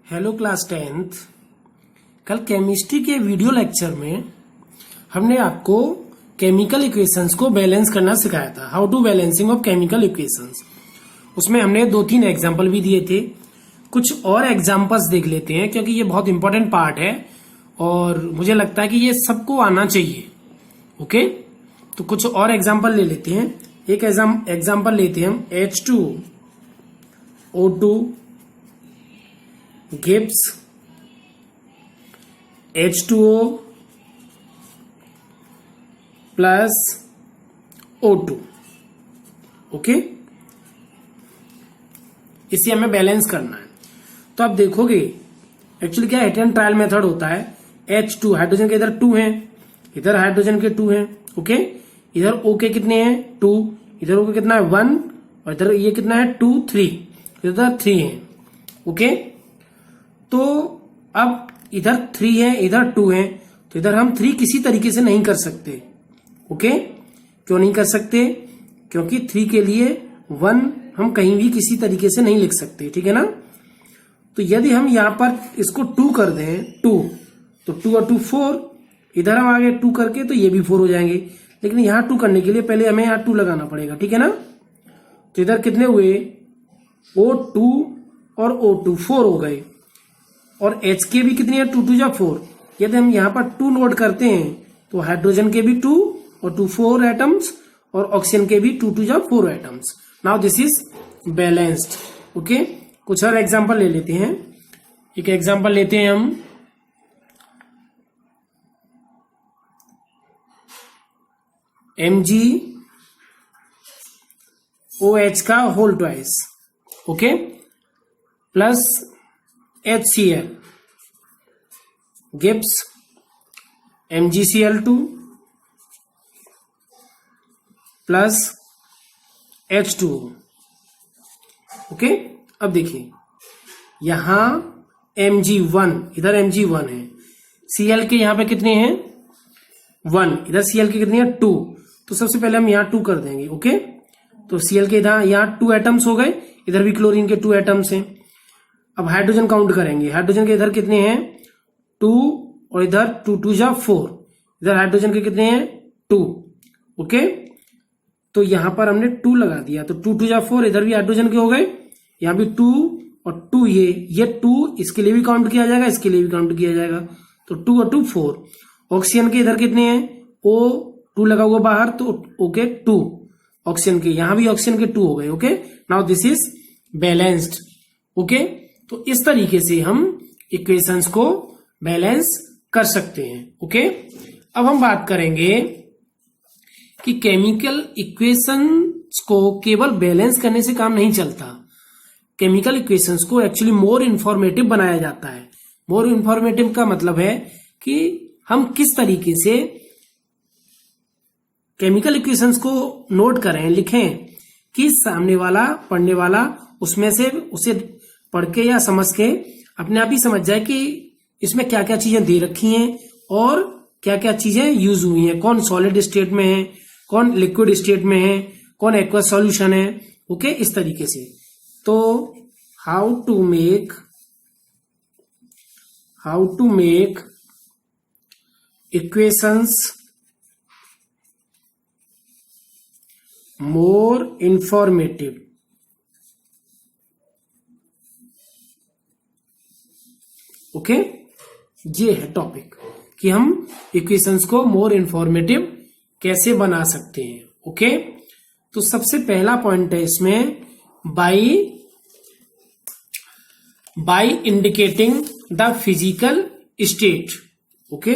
Hello class 10th। कल chemistry के video lecture में हमने आपको केमिकल इक्वेशंस को बैलेंस करना सिखाया था। How to balancing of chemical equations. उसमें हमने 2-3 एग्जाम्पल भी दिए थे। कुछ और एग्जाम्पल्स देख लेते हैं क्योंकि ये बहुत इंपॉर्टेंट पार्ट है और मुझे लगता है कि ये सबको आना चाहिए। ओके, तो कुछ और एग्जाम्पल ले लेते हैं। एक एग्जाम्पल लेते हैं हम H2O2 gives H2O plus O2। Okay, इसे हमें बैलेंस करना है। तो आप देखोगे एक्चुअली क्या हिट एंड ट्रायल मेथड होता है। H2 हाइड्रोजन के इधर 2 हैं, इधर हाइड्रोजन के 2 हैं। ओके, इधर O के कितने हैं 2, इधर O के कितना है 1 और इधर ये कितना है 2 3, इधर 3 है। ओके, तो अब इधर 3 है इधर 2 है, तो इधर हम 3 किसी तरीके से नहीं कर सकते। ओके, क्यों नहीं कर सकते? क्योंकि 3 के लिए 1 हम कहीं भी किसी तरीके से नहीं लिख सकते। ठीक है ना। तो यदि हम यहां पर इसको 2 कर दें 2, तो 2 और 2 4, इधर हम आगे 2 करके तो ये भी 4 हो जाएंगे। लेकिन यहां 2 करने के लिए पहले हमें यहां 2 लगाना पड़ेगा। ठीक है ना। तो इधर कितने हुए O2 और O2 4 हो गए और H के भी कितनी है 2 2 जा 4। यदि हम यहाँ पर 2 नोट करते हैं तो हाइड्रोजन के भी 2 और 2 4 एटम्स और ऑक्सीजन के भी 2 2 जा 4 atoms. Now this is balanced. Okay, कुछ और एग्जांपल ले लेते हैं। एक एग्जांपल लेते हैं हम MgOH का whole twice, okay, plus HCl gives MgCl2 plus H2O। Okay, अब देखिए यहां Mg1, इधर Mg1 है, Cl के यहां पे कितने हैं 1, इधर Cl के कितने हैं 2। तो सबसे पहले हम यहां 2 कर देंगे। ओके, तो Cl के इधर यहां 2 एटम्स हो गए, इधर भी क्लोरीन के 2 एटम्स हैं। अब हाइड्रोजन काउंट करेंगे। हाइड्रोजन के इधर कितने हैं 2 और इधर 2 2 जा 4, इधर हाइड्रोजन के कितने हैं 2। ओके, तो यहां पर हमने 2 लगा दिया तो 2 2 जा 4, इधर भी हाइड्रोजन के हो गए, यहां भी 2 और 2, ये 2 इसके लिए भी काउंट किया जाएगा, इसके लिए भी काउंट किया जाएगा। तो 2 और 2 4। ऑक्सीजन के इधर कितने हैं O2 लगा हुआ बाहर तो ओके 2, ऑक्सीजन के यहां भी ऑक्सीजन के 2 हो गए। Okay, now this is balanced. Okay, तो इस तरीके से हम इक्वेशंस को बैलेंस कर सकते हैं। ओके, अब हम बात करेंगे कि केमिकल इक्वेशंस को केवल बैलेंस करने से काम नहीं चलता। केमिकल इक्वेशंस को एक्चुअली मोर इंफॉर्मेटिव बनाया जाता है। मोर इंफॉर्मेटिव का मतलब है कि हम किस तरीके से केमिकल इक्वेशंस को नोट करें, लिखें कि सामने वाला पढ़ने वाला उसमें से उसे पढ़ के या समझ के अपने आप ही समझ जाए कि इसमें क्या क्या चीजें दे रखी हैं और क्या क्या चीजें यूज हुई हैं, कौन सॉलिड स्टेट में है, कौन लिक्विड स्टेट में है, कौन एक्वस सॉल्यूशन है। ओके, इस तरीके से। तो how to make equations more informative. Okay, ये है टॉपिक कि हम इक्वेशंस को मोर इंफॉर्मेटिव कैसे बना सकते हैं। ओके, तो सबसे पहला पॉइंट है इसमें by indicating the physical state. Okay,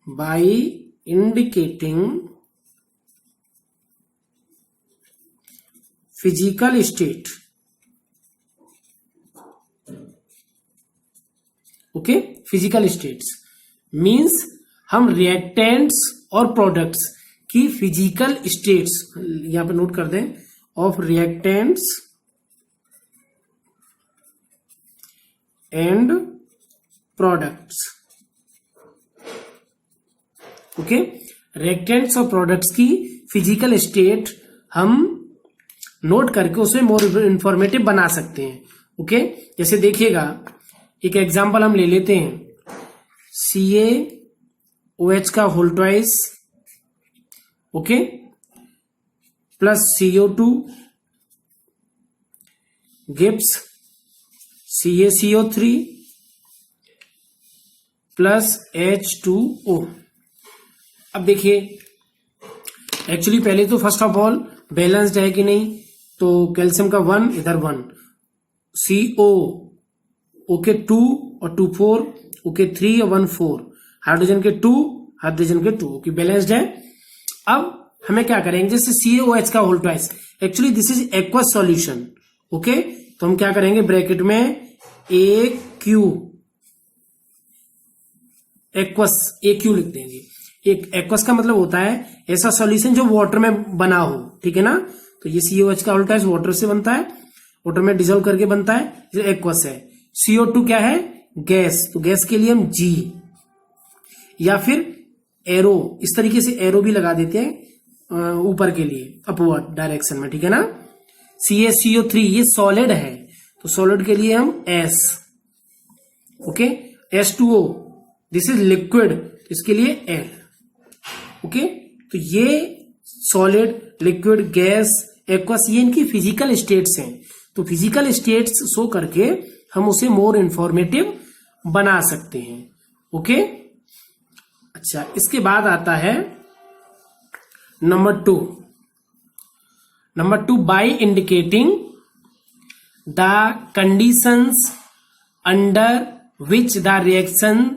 by indicating physical state. Okay, physical states means हम रिएक्टेंट्स और प्रोडक्ट्स की फिजिकल स्टेट्स यहां पे नोट कर दें, of reactants and products. Okay, reactants और प्रोडक्ट्स की फिजिकल स्टेट हम नोट करके उसे मोर इंफॉर्मेटिव बना सकते हैं। ओके, जैसे देखिएगा एक एग्जांपल हम ले लेते हैं, CaOH का whole twice, okay, plus CO2 gives CaCO3 plus H2O। अब देखिए, एक्चुअली पहले तो फर्स्ट ऑफ ऑल बैलेंस्ड है कि नहीं, तो कैल्शियम का 1 इधर 1, CO ओके 2 और 2 4, ओके 3 और 1 4, हाइड्रोजन के 2, हाइड्रोजन के 2, ओके बैलेंस्ड है। अब हमें क्या करेंगे, जैसे CaOH का whole twice, actually this is aqueous solution, okay, तो हम क्या करेंगे, ब्रैकेट में AQ AQ लिख देंगे। एक एक्वस का मतलब होता है ऐसा सॉल्यूशन जो वाटर में बना हो, ठीक है ना। तो ये CaOH का होल ट्वाइस वाटर से बनता है, वाटर में डिसॉल्व करके बनता है, जो एक्वस है। CO2 क्या है, गैस, तो गैस के लिए हम G या फिर एरो, इस तरीके से एरो भी लगा देते हैं ऊपर के लिए, अपवर्ड डायरेक्शन में, ठीक है ना। CaCO3 ये सॉलिड है, तो सॉलिड के लिए हम S, okay. H2O this is liquid, इसके लिए L, ओके। तो ये सॉलिड, लिक्विड, गैस, एक्वस, ये इनकी फिजिकल स्टेट्स हैं। तो फिजिकल स्टेट्स शो करके हम उसे मोर इंफॉर्मेटिव बना सकते हैं, ओके। अच्छा, इसके बाद आता है number 2। Number 2, by indicating the conditions under which the reaction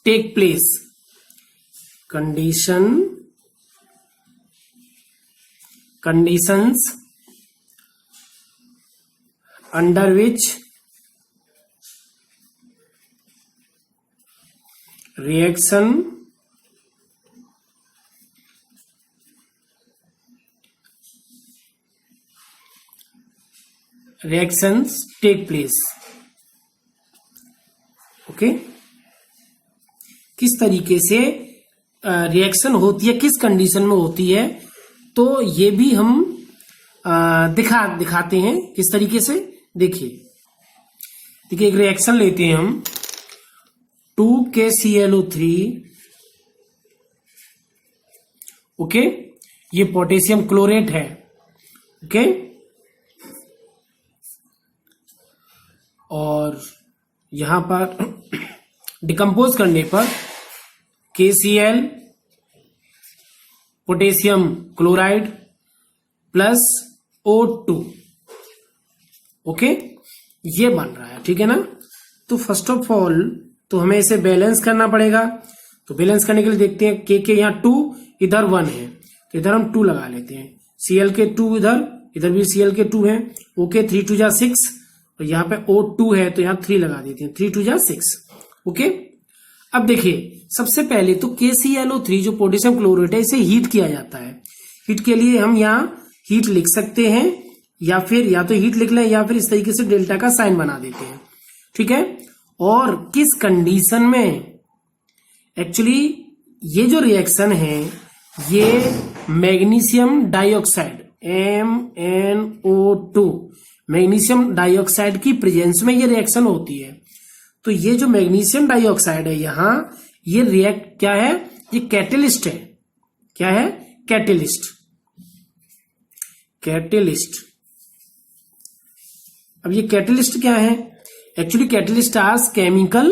take place. conditions under which reactions take place, okay. किस तरीके से रिएक्शन होती है, किस कंडीशन में होती है, तो ये भी हम दिखाते हैं किस तरीके से। देखिए एक रिएक्शन लेते हैं हम, 2KClO3, ओके, ये पोटेशियम क्लोरेट है, ओके, और यहां पर डिकम्पोज करने पर KCl potassium chloride plus O2, okay, ये बन रहा है, ठीक है ना। तो फर्स्ट ऑफ ऑल तो हमें इसे बैलेंस करना पड़ेगा। तो बैलेंस करने के लिए देखते हैं, के यहाँ 2 इधर 1 है, तो इधर हम 2 लगा लेते हैं। Cl के 2 इधर भी Cl के 2 है, ओके, 3 2 जा 6, और यहाँ पे O2 है तो यहाँ 3 लगा देते हैं, 3 2 जा 6, ओके। अब देखिए, सबसे पहले तो KClO3 जो पोटेशियम क्लोरेट है, इसे हीट किया जाता है। हीट के लिए हम यहाँ हीट लिख सकते हैं, या फिर या तो हीट लिख लें या फिर इस तरीके से डेल्टा का साइन बना देते हैं, ठीक है। और किस कंडीशन में, एक्चुअली ये जो रिएक्शन है ये magnesium dioxide MnO2 magnesium dioxide की प्रेजेंस में ये रिएक्शन होती है। तो ये जो मैग्नीशियम डाइऑक्साइड है यहाँ, ये रिएक्ट क्या है, ये कैटेलिस्ट है। क्या है, कैटेलिस्ट। अब ये कैटेलिस्ट क्या है, actually catalyst are chemical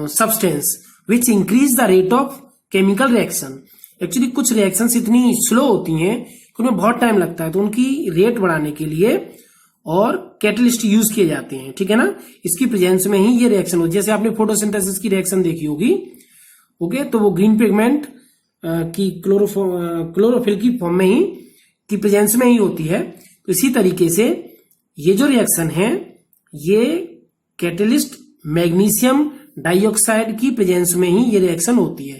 substance which increase the rate of chemical reaction. Actually कुछ रिएक्शंस इतनी स्लो होती हैं कि उनमें बहुत टाइम लगता है, तो उनकी रेट बढ़ाने के लिए और कैटलिस्ट यूज किए जाते हैं, ठीक है ना। इसकी प्रेजेंस में ही ये रिएक्शन हो, जैसे आपने फोटोसिंथेसिस की रिएक्शन देखी होगी, ओके, तो वो ग्रीन पिगमेंट की क्लोरोफिल की फॉर्म में ही, की प्रेजेंस में ही होती है। तो इसी तरीके से ये जो रिएक्शन है, ये कैटलिस्ट मैग्नीशियम डाइऑक्साइड की प्रेजेंस में ही ये रिएक्शन होती है।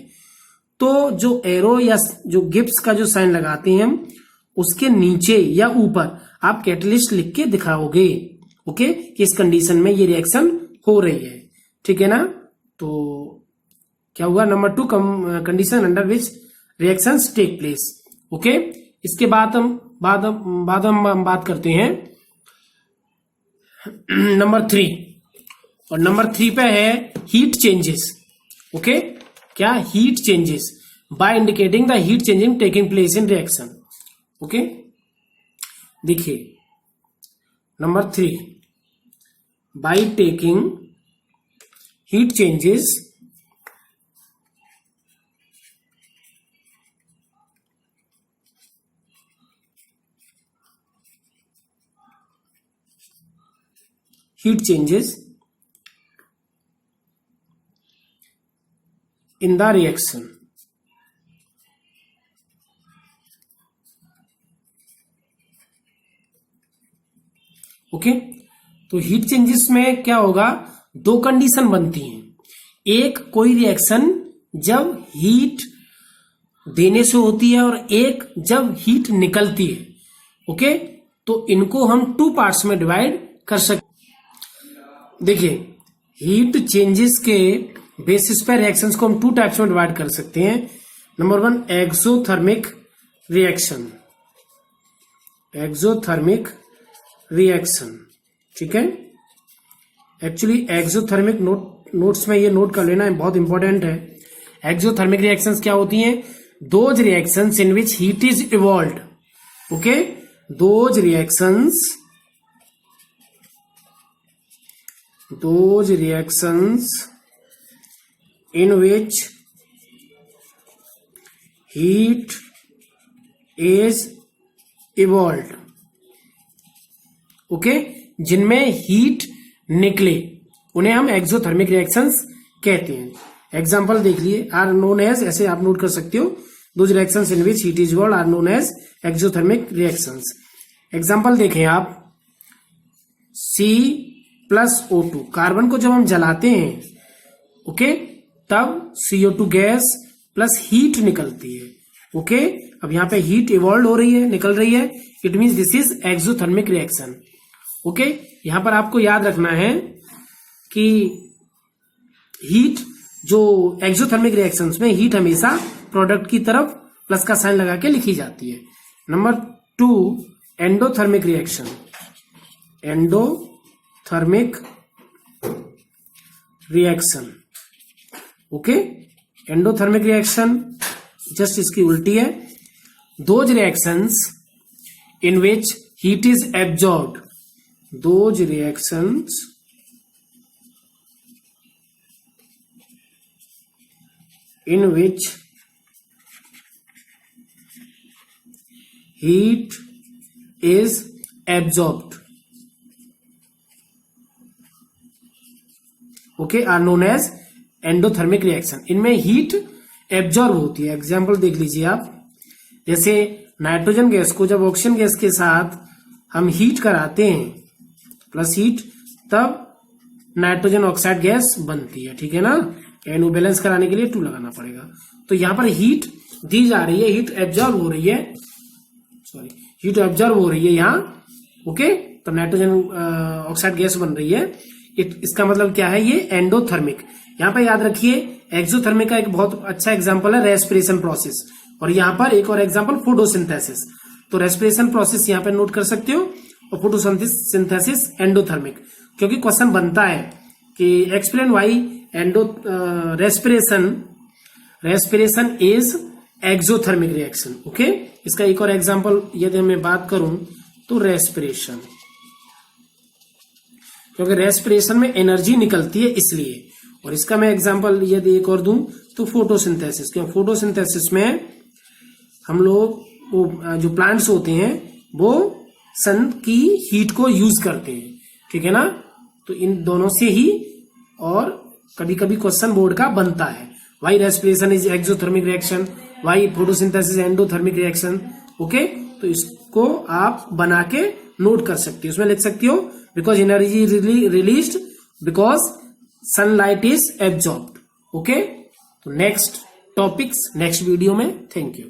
तो जो एरो या जो गिब्स का जो साइन लगाते हैं हम, उसके नीचे या ऊपर आप कैटलिस्ट लिख के दिखाओगे, ओके, कि इस कंडीशन में ये रिएक्शन हो रही है, ठीक है ना। तो क्या हुआ, number 2, condition under which reactions take place, okay. इसके बाद हम बात करते हैं नंबर 3, और नंबर 3 पे है हीट चेंजेस। ओके, क्या? Heat changes by indicating the heat changing taking place in reaction. Okay, देखिए number 3, by taking heat changes in the reaction। Okay, तो हीट चेंजेस में क्या होगा, दो कंडीशन बनती हैं। एक, कोई रिएक्शन जब हीट देने से होती है और एक जब हीट निकलती है। ओके, तो इनको हम 2 पार्ट्स में डिवाइड कर सकते। देखिए, हीट चेंजेस के बेसिस पर रिएक्शंस को हम 2 टाइप्स में डिवाइड कर सकते हैं। Number 1, exothermic reaction. Exothermic reaction, ठीक है। एक्चुअली एक्सोथर्मिक नोट्स में ये नोट कर लेना, बहुत इंपॉर्टेंट है। एक्सोथर्मिक रिएक्शंस क्या होती हैं? Those reactions in which heat is evolved. Okay, those reactions in which heat is evolved। Okay, जिनमें हीट निकले उन्हें हम एक्सोथर्मिक रिएक्शंस कहते हैं। एग्जांपल देख लिए, आर नोन एज, ऐसे आप नोट कर सकते हो, those reactions in which heat is evolved are known as exothermic reactions. Example देखें आप, C+O2, कार्बन को जब हम जलाते हैं, ओके, तब CO2 गैस प्लस हीट निकलती है। ओके, अब यहां पे हीट इवॉल्व हो रही है, निकल रही है, it means this is exothermic reaction. Okay, यहां पर आपको याद रखना है कि हीट, जो एक्सोथर्मिक रिएक्शंस में हीट हमेशा प्रोडक्ट की तरफ प्लस का साइन लगा के लिखी जाती है। Number 2, endothermic reaction. Endothermic reaction, okay, endothermic reaction just इसकी उल्टी है। Those reactions in which heat is absorbed, those reactions in which heat is absorbed, okay, are known as endothermic reaction. इनमें हीट एब्जॉर्ब होती है। Example देख लीजिए आप, जैसे नाइट्रोजन गैस को जब ऑक्सीजन गैस के साथ हम हीट कराते हैं, प्लस हीट, तब नाइट्रोजन ऑक्साइड गैस बनती है, ठीक है ना। एनओ बैलेंस कराने के लिए 2 लगाना पड़ेगा। तो यहां पर हीट दी जा रही है, हीट एब्जॉर्ब हो रही है, सॉरी, हीट एब्जॉर्ब हो रही है यहां। ओके, तो नाइट्रोजन ऑक्साइड गैस बन रही है। इसका मतलब क्या है, ये एंडोथर्मिक। यहां पर याद रखिए, एक्सोथर्मिक का एक बहुत अच्छा एग्जांपल है रेस्पिरेशन प्रोसेस, और यहां पर एक और एग्जांपल फोटोसिंथेसिस। तो रेस्पिरेशन प्रोसेस यहां पर नोट कर सकते हो, और फोटोसिंथेसिस एंडोथर्मिक, क्योंकि क्वेश्चन बनता है कि explain why respiration is exothermic reaction. Okay, इसका एक और एग्जांपल यदि मैं बात करूं तो रेस्पिरेशन, क्योंकि रेस्पिरेशन में एनर्जी निकलती है इसलिए। और इसका मैं एग्जांपल यदि एक और दूं तो फोटोसिंथेसिस, क्योंकि फोटोसिंथेसिस में हम लोग, वो जो प्लांट्स होते हैं वो सन की हीट को यूज करते हैं, ठीक है ना। तो इन दोनों से ही, और कभी कभी क्वेश्चन बोर्ड का बनता है, why respiration is exothermic reaction, why photosynthesis endothermic reaction. Okay, तो इसको आप बना के नोट कर सकते हो, उसमें लिख सकती हो, because energy released because sunlight is absorbed. Okay, तो नेक्स्ट टॉपिक्स नेक्स्ट वीडियो में। Thank you.